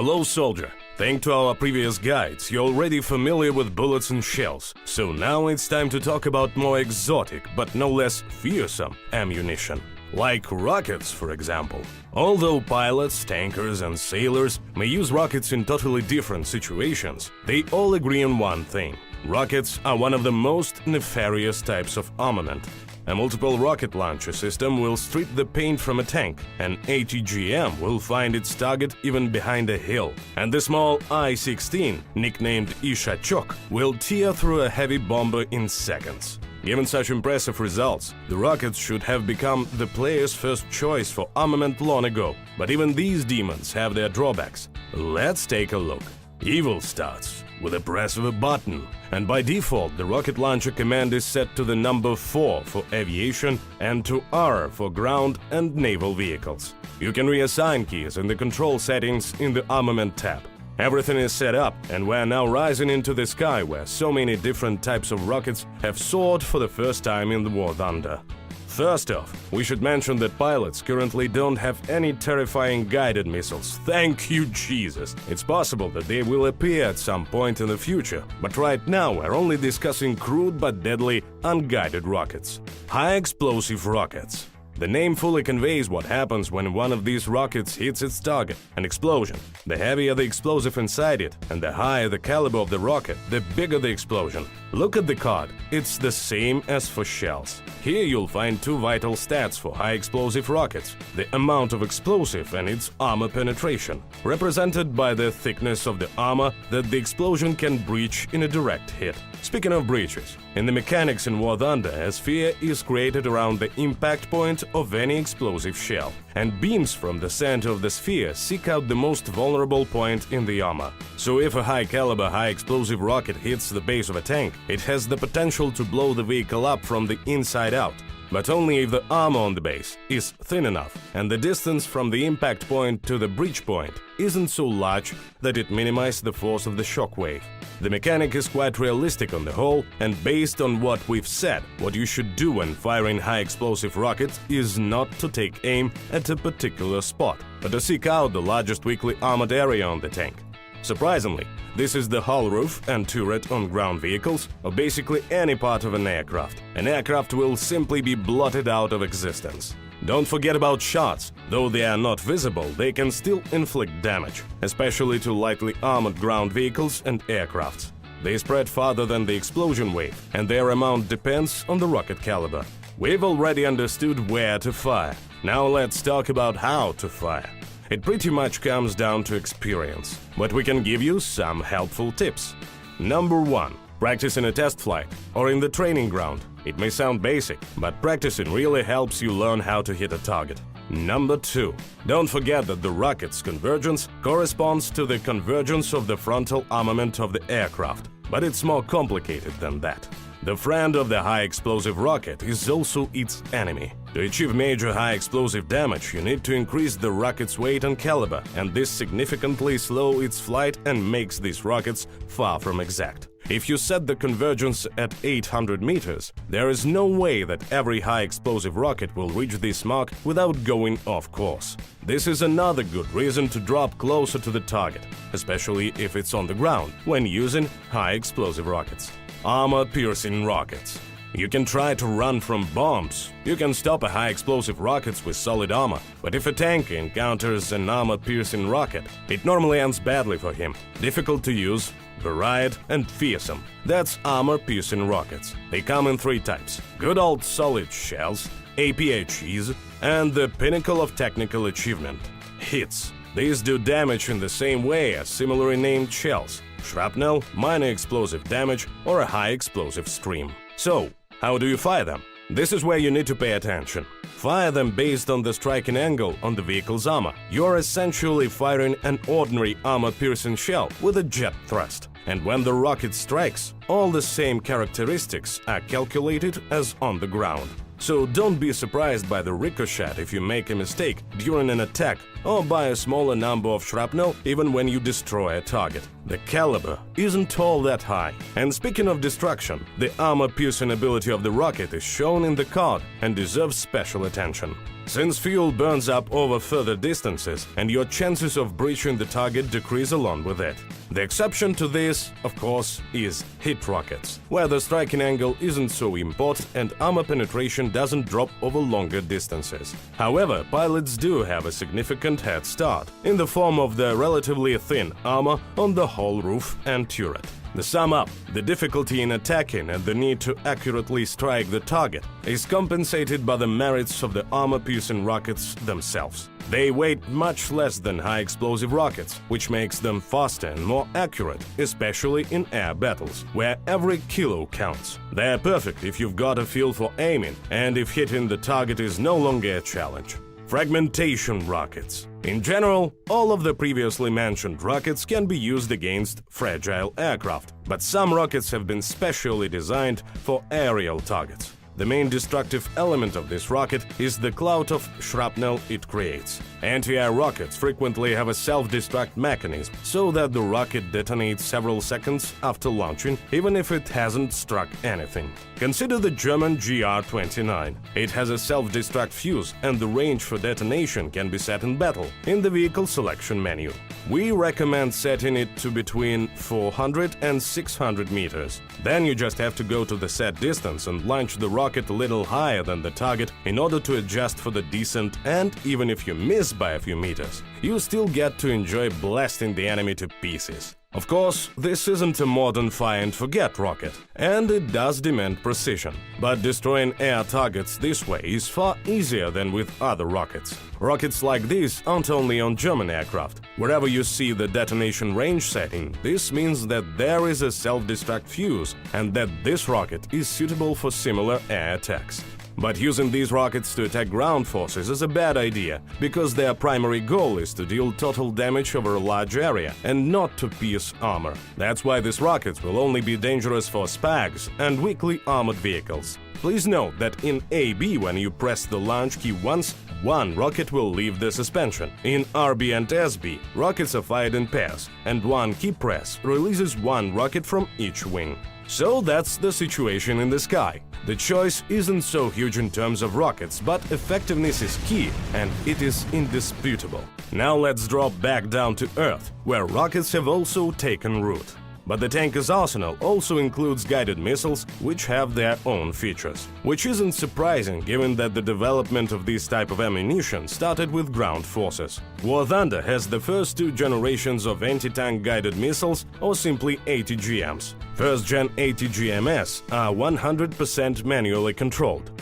Hello, soldier. Thanks to our previous guides, you're already familiar with bullets and shells, so now it's time to talk about more exotic, but no less fearsome ammunition. Like rockets, for example. Although pilots, tankers and sailors may use rockets in totally different situations, they all agree on one thing. Rockets are one of the most nefarious types of armament. A multiple rocket launcher system will strip the paint from a tank, an ATGM will find its target even behind a hill, and the small I-16, nicknamed Ishachok, will tear through a heavy bomber in seconds. Given such impressive results, the rockets should have become the player's first choice for armament long ago. But even these demons have their drawbacks. Let's take a look. Evil starts with a press of a button, and by default the rocket launcher command is set to the number 4 for aviation and to R for ground and naval vehicles. You can reassign keys in the control settings in the armament tab. Everything is set up, and we're now rising into the sky where so many different types of rockets have soared for the first time in the War Thunder. First off, we should mention that pilots currently don't have any terrifying guided missiles. Thank you, Jesus! It's possible that they will appear at some point in the future, but right now we're only discussing crude but deadly unguided rockets. High-explosive rockets. The name fully conveys what happens when one of these rockets hits its target, an explosion. The heavier the explosive inside it, and the higher the caliber of the rocket, the bigger the explosion. Look at the card, it's the same as for shells. Here you'll find two vital stats for high-explosive rockets: the amount of explosive and its armor penetration, represented by the thickness of the armor that the explosion can breach in a direct hit. Speaking of breaches, in the mechanics in War Thunder, a sphere is created around the impact point of any explosive shell, and beams from the center of the sphere seek out the most vulnerable point in the armor. So if a high-caliber, high-explosive rocket hits the base of a tank, it has the potential to blow the vehicle up from the inside out. But only if the armor on the base is thin enough and the distance from the impact point to the breach point isn't so large that it minimizes the force of the shockwave. The mechanic is quite realistic on the whole, and based on what we've said, what you should do when firing high-explosive rockets is not to take aim at a particular spot, but to seek out the largest weakly armored area on the tank. Surprisingly, this is the hull roof and turret on ground vehicles, or basically any part of an aircraft. An aircraft will simply be blotted out of existence. Don't forget about shots. Though they are not visible, they can still inflict damage, especially to lightly armored ground vehicles and aircrafts. They spread farther than the explosion wave, and their amount depends on the rocket caliber. We've already understood where to fire. Now let's talk about how to fire. It pretty much comes down to experience, but we can give you some helpful tips. Number 1. Practice in a test flight or in the training ground. It may sound basic, but practicing really helps you learn how to hit a target. Number 2. Don't forget that the rocket's convergence corresponds to the convergence of the frontal armament of the aircraft, but it's more complicated than that. The friend of the high-explosive rocket is also its enemy. To achieve major high-explosive damage, you need to increase the rocket's weight and caliber, and this significantly slows its flight and makes these rockets far from exact. If you set the convergence at 800 meters, there is no way that every high-explosive rocket will reach this mark without going off course. This is another good reason to drop closer to the target, especially if it's on the ground, when using high-explosive rockets. Armor-piercing rockets. You can try to run from bombs. You can stop a high-explosive rockets with solid armor, but if a tank encounters an armor-piercing rocket, it normally ends badly for him. Difficult to use, varied, and fearsome. That's armor-piercing rockets. They come in 3 types: good old solid shells, APHEs, and the pinnacle of technical achievement, hits. These do damage in the same way as similarly named shells: shrapnel, minor explosive damage, or a high-explosive stream. So, how do you fire them? This is where you need to pay attention. Fire them based on the striking angle on the vehicle's armor. You're essentially firing an ordinary armor-piercing shell with a jet thrust. And when the rocket strikes, all the same characteristics are calculated as on the ground. so don't be surprised by the ricochet if you make a mistake during an attack, or by a smaller number of shrapnel even when you destroy a target. The caliber isn't all that high. And speaking of destruction, the armor-piercing ability of the rocket is shown in the card and deserves special attention. Since fuel burns up over further distances, and your chances of breaching the target decrease along with it. The exception to this, of course, is hit rockets, where the striking angle isn't so important and armor penetration doesn't drop over longer distances. However, pilots do have a significant head start, in the form of the relatively thin armor on the whole roof and turret. To sum up, the difficulty in attacking and the need to accurately strike the target is compensated by the merits of the armor-piercing rockets themselves. They weigh much less than high-explosive rockets, which makes them faster and more accurate, especially in air battles, where every kilo counts. They're perfect if you've got a feel for aiming and if hitting the target is no longer a challenge. Fragmentation rockets. In general, all of the previously mentioned rockets can be used against fragile aircraft, but some rockets have been specially designed for aerial targets. The main destructive element of this rocket is the cloud of shrapnel it creates. Anti-air rockets frequently have a self-destruct mechanism, so that the rocket detonates several seconds after launching, even if it hasn't struck anything. Consider the German GR-29. It has a self-destruct fuse, and the range for detonation can be set in battle in the vehicle selection menu. We recommend setting it to between 400 and 600 meters. Then you just have to go to the set distance and launch the rocket a little higher than the target in order to adjust for the descent, and even if you miss by a few meters, you still get to enjoy blasting the enemy to pieces. Of course, this isn't a modern fire-and-forget rocket, and it does demand precision, but destroying air targets this way is far easier than with other rockets. Rockets like these aren't only on German aircraft. Wherever you see the detonation range setting, this means that there is a self-destruct fuse and that this rocket is suitable for similar air attacks. But using these rockets to attack ground forces is a bad idea, because their primary goal is to deal total damage over a large area and not to pierce armor. That's why these rockets will only be dangerous for SPAGs and weakly armored vehicles. Please note that in AB, when you press the launch key once, one rocket will leave the suspension. In RB and SB, rockets are fired in pairs, and one key press releases one rocket from each wing. So that's the situation in the sky. The choice isn't so huge in terms of rockets, but effectiveness is key, and it is indisputable. Now let's drop back down to Earth, where rockets have also taken root. But the tanker's arsenal also includes guided missiles, which have their own features. Which isn't surprising, given that the development of this type of ammunition started with ground forces. War Thunder has the first two generations of anti-tank guided missiles, or simply ATGMs. First-gen ATGMs are 100% manually controlled.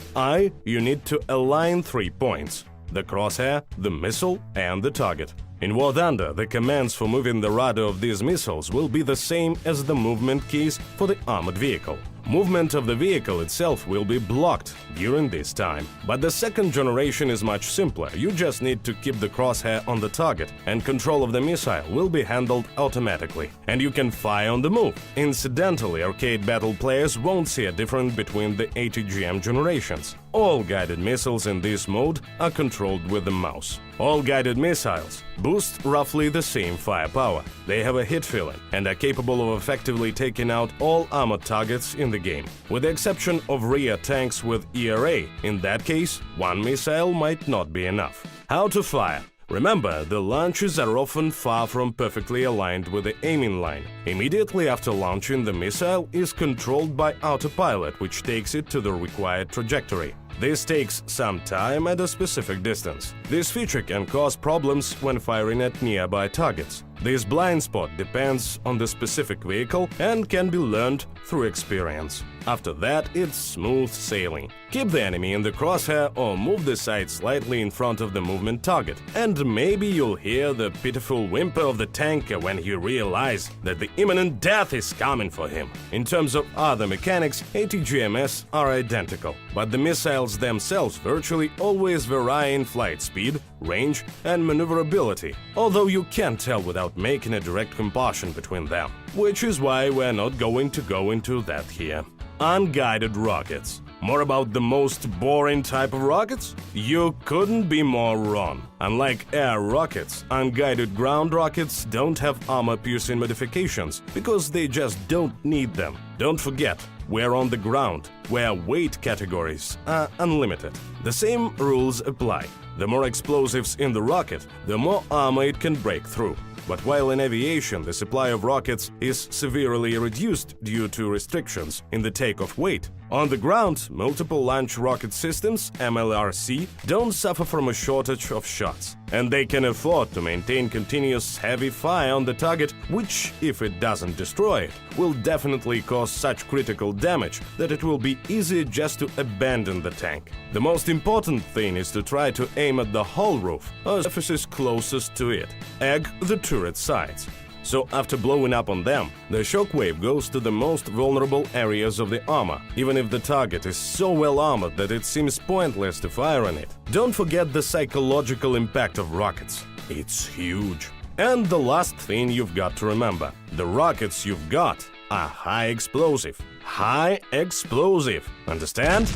You need to align 3 points: the crosshair, the missile, and the target. In War Thunder, the commands for moving the rudder of these missiles will be the same as the movement keys for the armored vehicle. Movement of the vehicle itself will be blocked during this time. But the second generation is much simpler. You just need to keep the crosshair on the target, and control of the missile will be handled automatically. And you can fire on the move. Incidentally, arcade battle players won't see a difference between the ATGM generations. All guided missiles in this mode are controlled with the mouse. All guided missiles boost roughly the same firepower. They have a hit feeling and are capable of effectively taking out all armored targets in the game, with the exception of rear tanks with ERA. In that case, one missile might not be enough. How to fire? Remember, the launches are often far from perfectly aligned with the aiming line. Immediately after launching, the missile is controlled by autopilot, which takes it to the required trajectory. This takes some time at a specific distance. This feature can cause problems when firing at nearby targets. This blind spot depends on the specific vehicle and can be learned through experience. After that, it's smooth sailing. Keep the enemy in the crosshair or move the sight slightly in front of the movement target, and maybe you'll hear the pitiful whimper of the tanker when he realizes that the imminent death is coming for him. In terms of other mechanics, ATGMs are identical, but the missiles themselves virtually always vary in flight speed, range, and maneuverability, although you can't tell without making a direct comparison between them, which is why we're not going to go into that here. Unguided rockets. More about the most boring type of rockets? You couldn't be more wrong. Unlike air rockets, unguided ground rockets don't have armor-piercing modifications because they just don't need them. Don't forget, we're on the ground, where weight categories are unlimited. The same rules apply. The more explosives in the rocket, the more armor it can break through. But while in aviation the supply of rockets is severely reduced due to restrictions in the takeoff weight, on the ground, multiple launch rocket systems, MLRC, don't suffer from a shortage of shots. And they can afford to maintain continuous heavy fire on the target, which, if it doesn't destroy it, will definitely cause such critical damage that it will be easy just to abandon the tank. The most important thing is to try to aim at the hull roof, or surfaces closest to it. Egg the turret sides. So after blowing up on them, the shockwave goes to the most vulnerable areas of the armor, even if the target is so well armored that it seems pointless to fire on it. Don't forget the psychological impact of rockets. It's huge. And the last thing you've got to remember, the rockets you've got are high explosive. High explosive. Understand?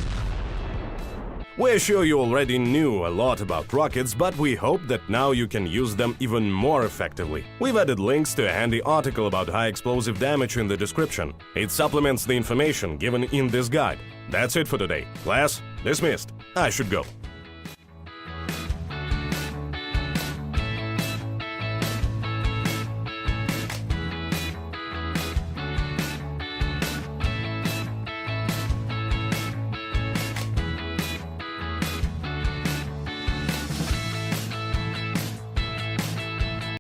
We're sure you already knew a lot about rockets, but we hope that now you can use them even more effectively. We've added links to a handy article about high explosive damage in the description. It supplements the information given in this guide. That's it for today. Class, dismissed. I should go.